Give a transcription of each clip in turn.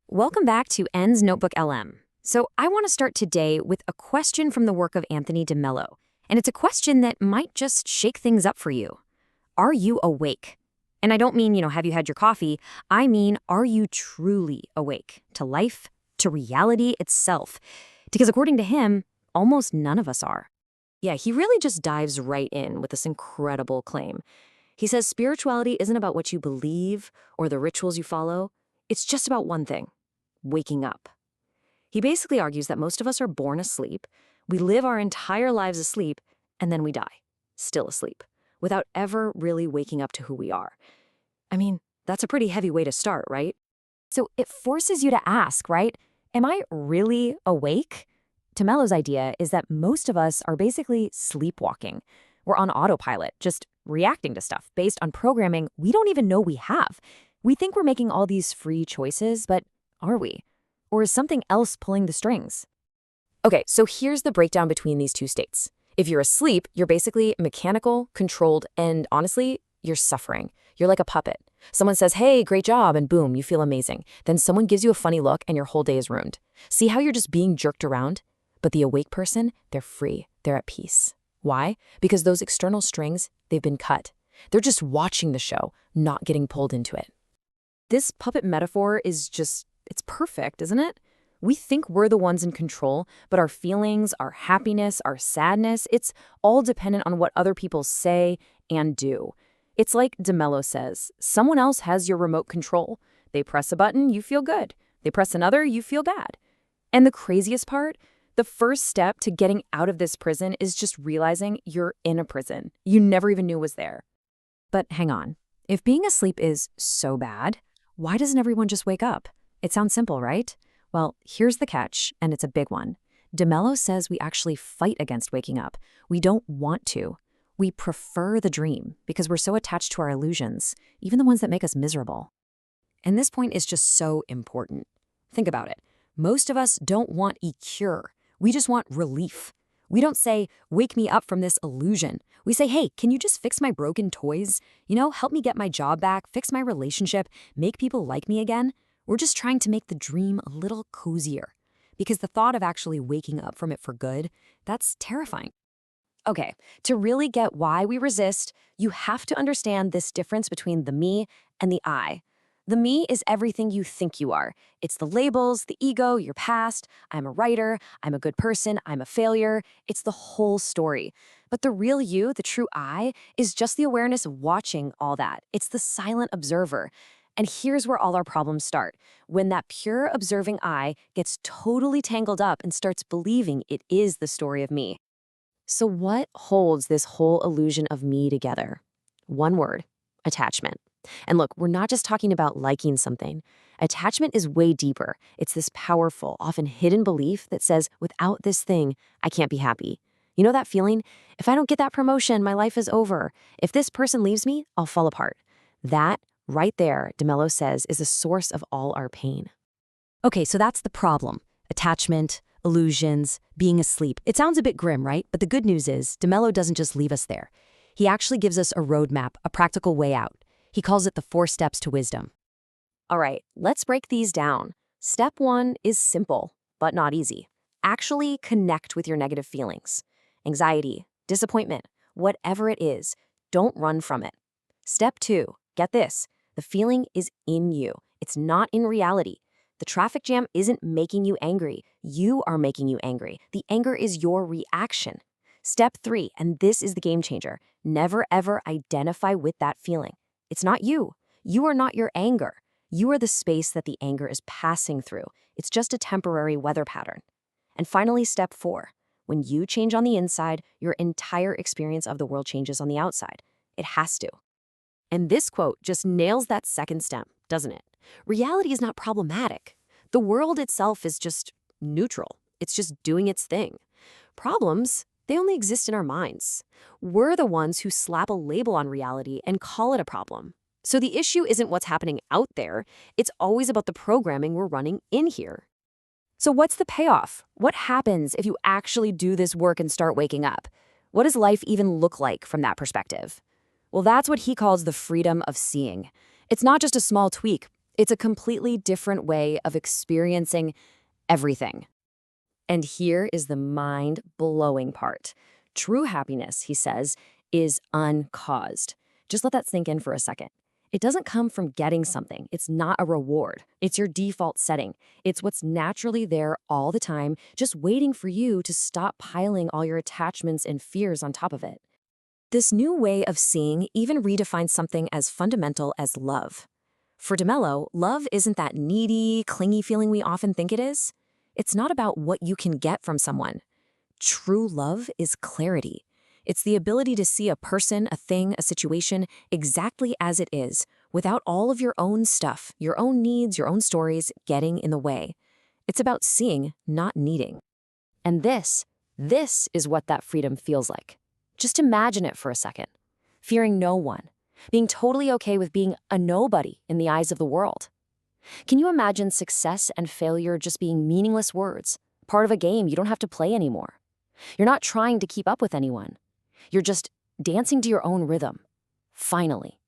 Welcome back to N's NotebookLM. So I want to start today with a question from the work of Anthony de Mello. And it's a question that might just shake things up for you. Are you awake? And I don't mean, have you had your coffee? I mean, are you truly awake to life, to reality itself? Because according to him, almost none of us are. Yeah, he really just dives right in with this incredible claim. He says spirituality isn't about what you believe or the rituals you follow. It's just about one thing: waking up. He basically argues that most of us are born asleep, we live our entire lives asleep, and then we die, still asleep, without ever really waking up to who we are. I mean, that's a pretty heavy way to start, right? So it forces you to ask, right? Am I really awake? Mello's idea is that most of us are basically sleepwalking. We're on autopilot, just reacting to stuff based on programming we don't even know we have. We think we're making all these free choices, but are we? Or is something else pulling the strings? Okay, so here's the breakdown between these two states. If you're asleep, you're basically mechanical, controlled, and honestly, you're suffering. You're like a puppet. Someone says, hey, great job, and boom, you feel amazing. Then someone gives you a funny look and your whole day is ruined. See how you're just being jerked around? But the awake person, they're free. They're at peace. Why? Because those external strings, they've been cut. They're just watching the show, not getting pulled into it. This puppet metaphor is it's perfect, isn't it? We think we're the ones in control, but our feelings, our happiness, our sadness, it's all dependent on what other people say and do. It's like de Mello says, someone else has your remote control. They press a button, you feel good. They press another, you feel bad. And the craziest part, the first step to getting out of this prison is just realizing you're in a prison you never even knew was there. But hang on, if being asleep is so bad, why doesn't everyone just wake up? It sounds simple, right? Well, here's the catch, and it's a big one. De Mello says we actually fight against waking up. We don't want to. We prefer the dream because we're so attached to our illusions, even the ones that make us miserable. And this point is just so important. Think about it. Most of us don't want a cure. We just want relief. We don't say, wake me up from this illusion. We say, hey, can you just fix my broken toys? Help me get my job back, fix my relationship, make people like me again. We're just trying to make the dream a little cozier. Because the thought of actually waking up from it for good, that's terrifying. Okay, to really get why we resist, you have to understand this difference between the me and the I. The me is everything you think you are. It's the labels, the ego, your past. I'm a writer, I'm a good person, I'm a failure. It's the whole story. But the real you, the true I, is just the awareness of watching all that. It's the silent observer. And here's where all our problems start. When that pure observing I gets totally tangled up and starts believing it is the story of me. So what holds this whole illusion of me together? One word: attachment. And look, we're not just talking about liking something. Attachment is way deeper. It's this powerful, often hidden belief that says, without this thing, I can't be happy. You know that feeling? If I don't get that promotion, my life is over. If this person leaves me, I'll fall apart. That, right there, de Mello says, is the source of all our pain. Okay, so that's the problem. Attachment, illusions, being asleep. It sounds a bit grim, right? But the good news is, de Mello doesn't just leave us there. He actually gives us a roadmap, a practical way out. He calls it the 4 steps to wisdom. All right, let's break these down. Step 1 is simple, but not easy. Actually connect with your negative feelings. Anxiety, disappointment, whatever it is, don't run from it. Step 2, get this. The feeling is in you. It's not in reality. The traffic jam isn't making you angry. You are making you angry. The anger is your reaction. Step 3, and this is the game changer. Never ever identify with that feeling. It's not you. You are not your anger. You are the space that the anger is passing through. It's just a temporary weather pattern. And finally, step 4. When you change on the inside, your entire experience of the world changes on the outside. It has to. And this quote just nails that second step, doesn't it? Reality is not problematic. The world itself is just neutral. It's just doing its thing. Problems, they only exist in our minds. We're the ones who slap a label on reality and call it a problem. So the issue isn't what's happening out there. It's always about the programming we're running in here. So what's the payoff? What happens if you actually do this work and start waking up? What does life even look like from that perspective? Well, that's what he calls the freedom of seeing. It's not just a small tweak. It's a completely different way of experiencing everything. And here is the mind-blowing part. True happiness, he says, is uncaused. Just let that sink in for a second. It doesn't come from getting something. It's not a reward. It's your default setting. It's what's naturally there all the time, just waiting for you to stop piling all your attachments and fears on top of it. This new way of seeing even redefines something as fundamental as love. For de Mello, love isn't that needy, clingy feeling we often think it is. It's not about what you can get from someone. True love is clarity. It's the ability to see a person, a thing, a situation exactly as it is, without all of your own stuff, your own needs, your own stories getting in the way. It's about seeing, not needing. And this is what that freedom feels like. Just imagine it for a second. Fearing no one. Being totally okay with being a nobody in the eyes of the world. Can you imagine success and failure just being meaningless words, part of a game you don't have to play anymore? You're not trying to keep up with anyone. You're just dancing to your own rhythm. Finally.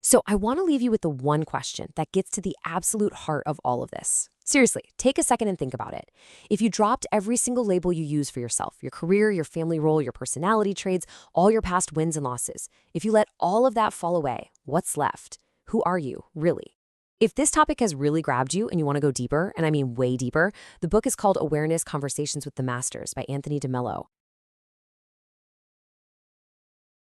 So I want to leave you with the one question that gets to the absolute heart of all of this. Seriously, take a second and think about it. If you dropped every single label you use for yourself, your career, your family role, your personality traits, all your past wins and losses, if you let all of that fall away, what's left? Who are you, really? If this topic has really grabbed you and you want to go deeper, and I mean way deeper, the book is called Awareness: Conversations with the Masters by Anthony de Mello.